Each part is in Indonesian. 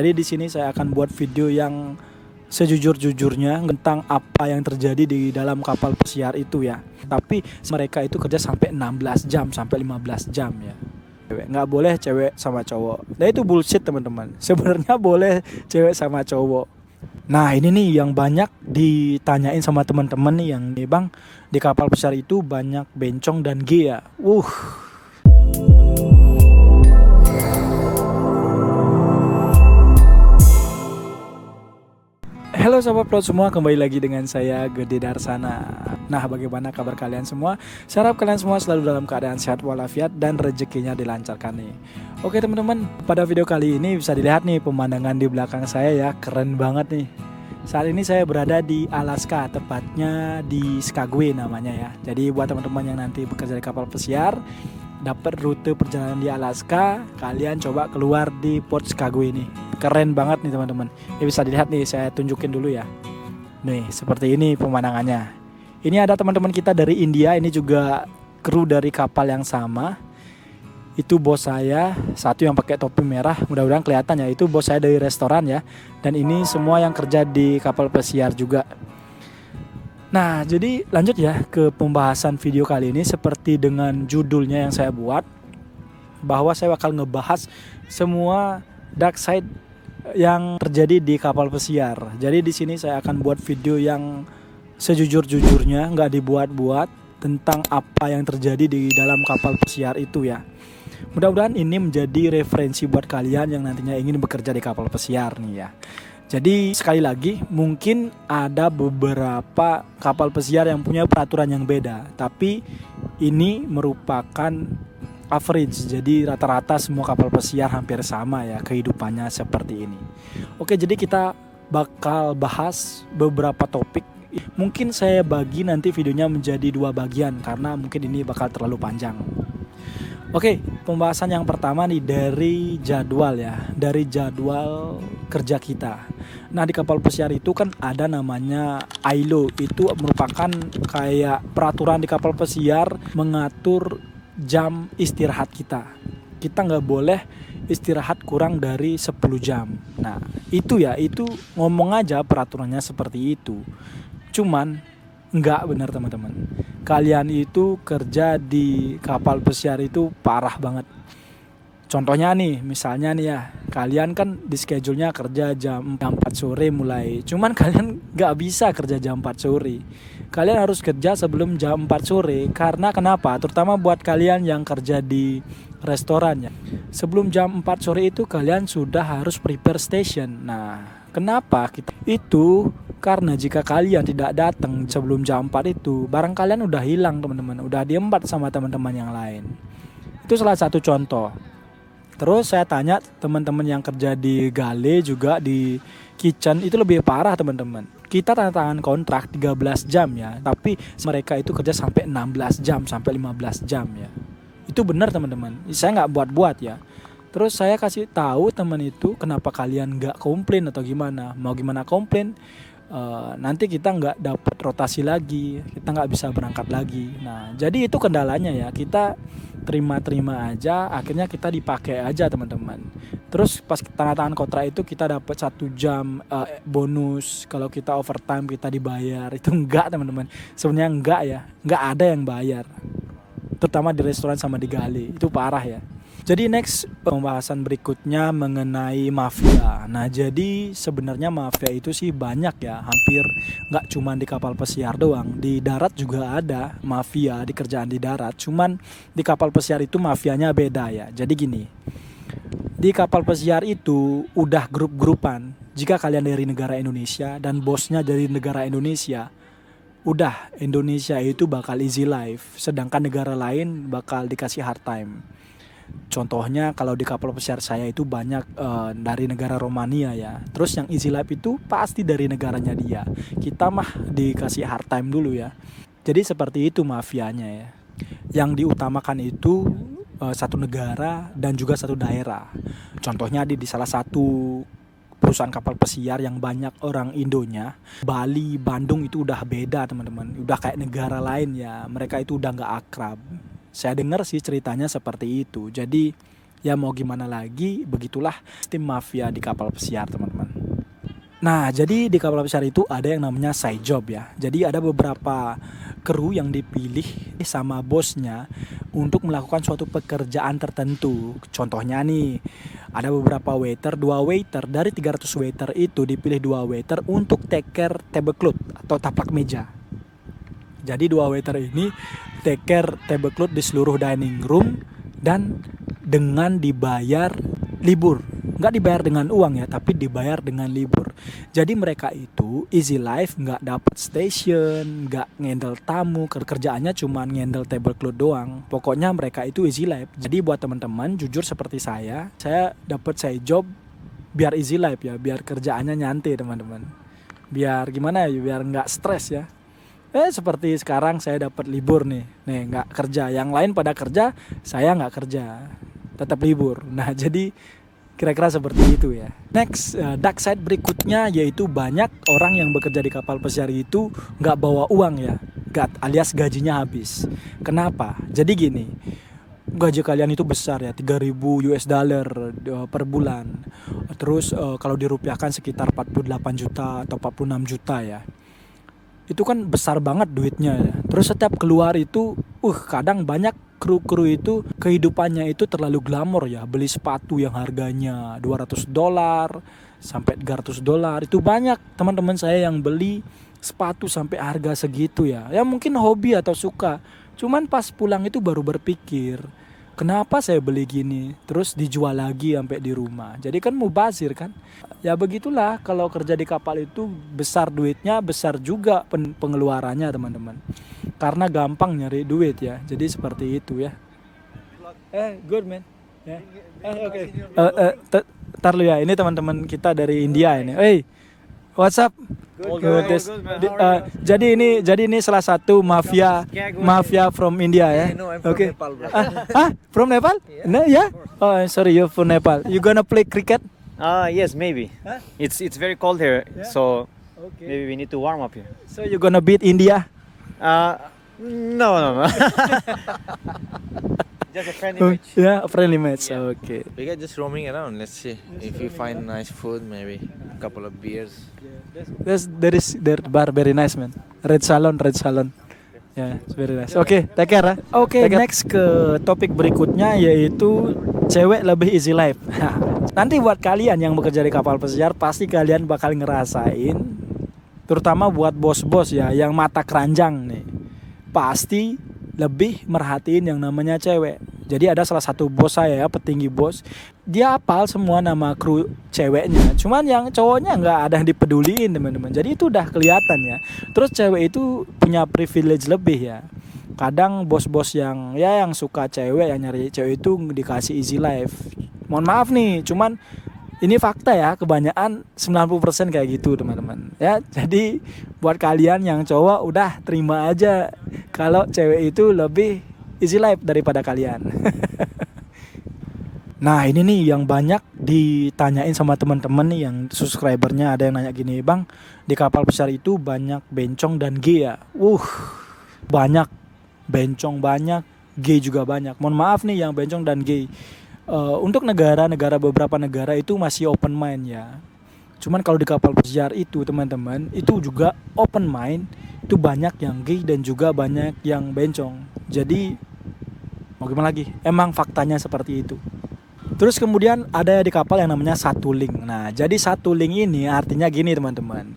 Jadi di sini saya akan buat video yang sejujur-jujurnya tentang apa yang terjadi di dalam kapal pesiar itu ya. Tapi mereka itu kerja sampai 16 jam sampai 15 jam ya. Nggak boleh cewek sama cowok. Nah itu bullshit teman-teman. Sebenarnya boleh cewek sama cowok. Nah ini nih yang banyak ditanyain sama teman-teman nih yang nih bang, di kapal pesiar itu banyak bencong dan gay ya. Halo Sobat Plot semua, kembali lagi dengan saya Gede Darsana. Nah bagaimana kabar kalian semua? Saya harap kalian semua selalu dalam keadaan sehat walafiat dan rezekinya dilancarkan nih. Oke teman-teman, pada video kali ini bisa dilihat nih pemandangan di belakang saya ya, keren banget nih. Saat ini saya berada di Alaska, tepatnya di Skagway namanya ya. Jadi buat teman-teman yang nanti bekerja di kapal pesiar, dapat rute perjalanan di Alaska, kalian coba keluar di Port Skagway nih. Keren banget nih teman-teman. Ya bisa dilihat nih, saya tunjukin dulu ya. Nih, seperti ini pemandangannya. Ini ada teman-teman kita dari India, ini juga kru dari kapal yang sama. Itu bos saya, satu yang pakai topi merah, mudah-mudahan kelihatan ya. Itu bos saya dari restoran ya. Dan ini semua yang kerja di kapal pesiar juga. Nah, jadi lanjut ya ke pembahasan video kali ini seperti dengan judulnya yang saya buat, bahwa saya bakal ngebahas semua dark side yang terjadi di kapal pesiar. Jadi di sini saya akan buat video yang sejujur-jujurnya, nggak dibuat-buat, tentang apa yang terjadi di dalam kapal pesiar itu ya. Mudah-mudahan ini menjadi referensi buat kalian yang nantinya ingin bekerja di kapal pesiar nih ya. Jadi sekali lagi, mungkin ada beberapa kapal pesiar yang punya peraturan yang beda, tapi ini merupakan average. Jadi rata-rata semua kapal pesiar hampir sama ya kehidupannya seperti ini. Oke, jadi kita bakal bahas beberapa topik. Mungkin saya bagi nanti videonya menjadi 2 bagian karena mungkin ini bakal terlalu panjang. Oke, pembahasan yang pertama nih dari jadwal ya, dari jadwal kerja kita. Nah di kapal pesiar itu kan ada namanya ILO, itu merupakan kayak peraturan di kapal pesiar mengatur jam istirahat kita. Kita nggak boleh istirahat kurang dari 10 jam. Nah itu ya, itu ngomong aja peraturannya seperti itu. Cuman nggak benar teman-teman. Kalian itu kerja di kapal pesiar itu parah banget. Contohnya nih, misalnya nih ya, kalian kan di schedule-nya kerja jam 4 sore mulai. Cuman kalian nggak bisa kerja jam 4 sore. Kalian harus kerja sebelum jam 4 sore. Karena kenapa? Terutama buat kalian yang kerja di restoran ya. Sebelum jam 4 sore itu kalian sudah harus prepare station. Nah, kenapa kita itu? Karena jika kalian tidak datang sebelum jam 4 itu, barang kalian udah hilang teman-teman, udah diembat sama teman-teman yang lain. Itu salah satu contoh. Terus saya tanya teman-teman yang kerja di galley juga di kitchen, itu lebih parah teman-teman. Kita tanda tangan kontrak 13 jam ya, tapi mereka itu kerja sampai 16 jam sampai 15 jam ya. Itu benar teman-teman, saya nggak buat-buat ya. Terus saya kasih tahu teman itu, kenapa kalian nggak komplain atau gimana? Mau gimana komplain? Nanti kita nggak dapat rotasi lagi, kita nggak bisa berangkat lagi. Nah jadi itu kendalanya ya, kita terima-terima aja, akhirnya kita dipakai aja teman-teman. Terus pas tanda tangan kontrak itu kita dapat 1 jam bonus, kalau kita overtime kita dibayar. Itu enggak teman-teman, sebenarnya enggak ya, enggak ada yang bayar, terutama di restoran sama di galley, itu parah ya. Jadi next pembahasan berikutnya mengenai mafia. Nah jadi sebenarnya mafia itu sih banyak ya, hampir nggak cuma di kapal pesiar doang. Di darat juga ada mafia di kerjaan di darat. Cuman di kapal pesiar itu mafianya beda ya. Jadi gini, di kapal pesiar itu udah grup-grupan. Jika kalian dari negara Indonesia dan bosnya dari negara Indonesia, udah Indonesia itu bakal easy life, sedangkan negara lain bakal dikasih hard time. Contohnya kalau di kapal pesiar saya itu banyak dari negara Romania ya. Terus yang easy life itu pasti dari negaranya dia. Kita mah dikasih hard time dulu ya. Jadi seperti itu mafianya ya. Yang diutamakan itu satu negara dan juga satu daerah. Contohnya di salah satu perusahaan kapal pesiar yang banyak orang Indonya, Bali, Bandung itu udah beda teman-teman. Udah kayak negara lain ya. Mereka itu udah gak akrab. Saya dengar sih ceritanya seperti itu. Jadi Ya mau gimana lagi, begitulah tim mafia di kapal pesiar teman-teman. Nah, jadi di kapal pesiar itu ada yang namanya side job ya. Jadi ada beberapa kru yang dipilih sama bosnya untuk melakukan suatu pekerjaan tertentu. Contohnya nih, ada beberapa waiter, 2 waiter dari 300 waiter itu dipilih 2 waiter untuk take care tablecloth atau taplak meja. Jadi 2 waiter ini take care tablecloth di seluruh dining room dan dengan dibayar libur. Nggak dibayar dengan uang ya, tapi dibayar dengan libur. Jadi mereka itu easy life, nggak dapat station, nggak ngendel tamu, kerjaannya cuma ngendel tablecloth doang. Pokoknya mereka itu easy life. Jadi buat teman-teman, jujur seperti saya dapat side job biar easy life ya, biar kerjaannya nyantai teman-teman. Biar gimana ya, biar nggak stres ya. Seperti sekarang saya dapat libur nih nggak kerja. Yang lain pada kerja, saya nggak kerja, tetap libur. Nah jadi kira-kira seperti itu ya. Next, dark side berikutnya yaitu banyak orang yang bekerja di kapal pesiar itu nggak bawa uang ya, alias gajinya habis. Kenapa? Jadi gini, gaji kalian itu besar ya, 3.000 US dollar per bulan. Terus kalau dirupiahkan sekitar 48 juta atau 46 juta ya. Itu kan besar banget duitnya ya. Terus setiap keluar itu, kadang banyak kru-kru itu kehidupannya itu terlalu glamor ya. Beli sepatu yang harganya $200 sampai $300. Itu banyak teman-teman saya yang beli sepatu sampai harga segitu ya. Ya mungkin hobi atau suka. Cuman pas pulang itu baru berpikir, kenapa saya beli gini? Terus dijual lagi sampai di rumah. Jadi kan mubazir kan. Ya begitulah, kalau kerja di kapal itu besar duitnya, besar juga pengeluarannya teman-teman. Karena gampang nyari duit ya. Jadi seperti itu ya. Good man. Oke. Tar lu ya, ini teman-teman kita dari India ini. What's up? Good. Jadi ini salah satu mafia from India ya. No, I'm from Okay. Nepal, bro. From Nepal? Yeah. No, yeah. Oh, sorry, you're from Nepal. You gonna play cricket? Yes, maybe. Huh? It's very cold here, Yeah. so Okay. maybe we need to warm up here. So you gonna beat India? No. Just a friendly match. Yeah, a friendly match. Yeah. Okay. We can just roaming around. Let's see if we find nice food, maybe a couple of beers. There bar very nice man. Red Salon. Yeah, it's very nice. Okay, take care. Okay, next ke topik berikutnya yaitu cewek lebih easy life. Nanti buat kalian yang bekerja di kapal pesiar pasti kalian bakal ngerasain, terutama buat bos-bos ya yang mata keranjang nih, pasti lebih merhatiin yang namanya cewek. Jadi ada salah satu bos saya ya, petinggi bos, dia hafal semua nama kru ceweknya. Cuman yang cowoknya nggak ada yang dipeduliin teman-teman. Jadi itu udah kelihatan ya. Terus cewek itu punya privilege lebih ya. Kadang bos-bos yang suka cewek, yang nyari cewek itu dikasih easy life. Mohon maaf nih, cuman ini fakta ya, kebanyakan 90% kayak gitu teman-teman ya. Jadi buat kalian yang cowok udah terima aja kalau cewek itu lebih easy life daripada kalian. Nah ini nih yang banyak ditanyain sama teman-teman nih, yang subscribernya ada yang nanya gini, bang di kapal pesiar itu banyak bencong dan gay ya? Banyak bencong, banyak gay juga banyak. Mohon maaf nih yang bencong dan gay. Untuk beberapa negara itu masih open mind ya. Cuman kalau di kapal pesiar itu teman-teman, itu juga open mind, itu banyak yang gay dan juga banyak yang bencong. Jadi mau gimana lagi? Emang faktanya seperti itu. Terus kemudian ada di kapal yang namanya satuling. Nah, jadi satuling ini artinya gini teman-teman.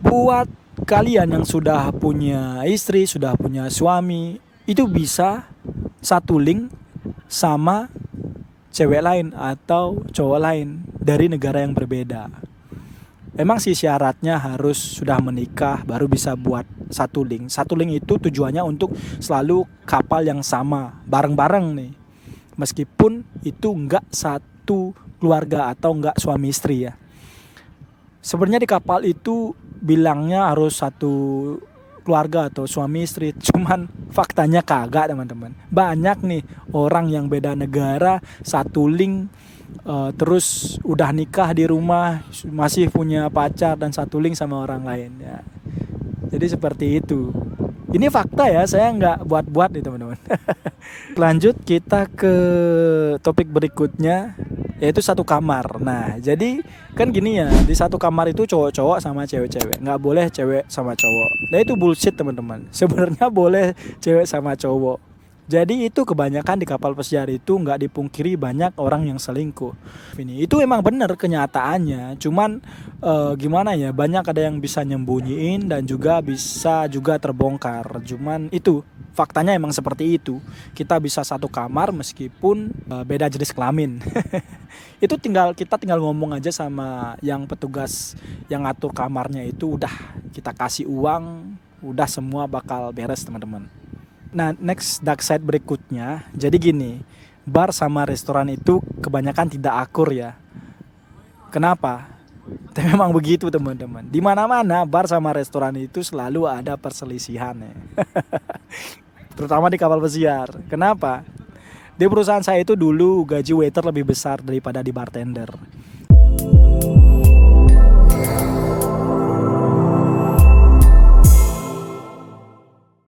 Buat kalian yang sudah punya istri, sudah punya suami, itu bisa satuling sama cewek lain atau cowok lain dari negara yang berbeda. Emang sih syaratnya harus sudah menikah baru bisa buat satuling. Satuling itu tujuannya untuk selalu kapal yang sama, bareng-bareng nih. Meskipun itu enggak satu keluarga atau enggak suami istri ya. Sebenarnya di kapal itu bilangnya harus satu keluarga atau suami istri, cuman faktanya kagak teman-teman. Banyak nih orang yang beda negara, satuling, terus udah nikah di rumah, masih punya pacar dan satuling sama orang lain ya. Jadi seperti itu. Ini fakta ya, saya nggak buat-buat nih teman-teman. Lanjut kita ke topik berikutnya, yaitu satu kamar. Nah, jadi kan gini ya, di satu kamar itu cowok-cowok sama cewek-cewek, nggak boleh cewek sama cowok. Nah itu bullshit teman-teman. Sebenarnya boleh cewek sama cowok. Jadi itu kebanyakan di kapal pesiar itu nggak dipungkiri banyak orang yang selingkuh. Ini itu emang benar kenyataannya. Cuman gimana ya, banyak ada yang bisa nyembunyiin dan juga bisa juga terbongkar. Cuman itu faktanya emang seperti itu. Kita bisa satu kamar meskipun beda jenis kelamin. Itu kita tinggal ngomong aja sama yang petugas yang ngatur kamarnya itu, udah kita kasih uang, udah semua bakal beres teman-teman. Nah, next dark side berikutnya, jadi gini, bar sama restoran itu kebanyakan tidak akur ya. Kenapa? Tapi memang begitu teman-teman. Di mana-mana bar sama restoran itu selalu ada perselisihan ya. Terutama di kapal pesiar. Kenapa? Di perusahaan saya itu dulu gaji waiter lebih besar daripada di bartender.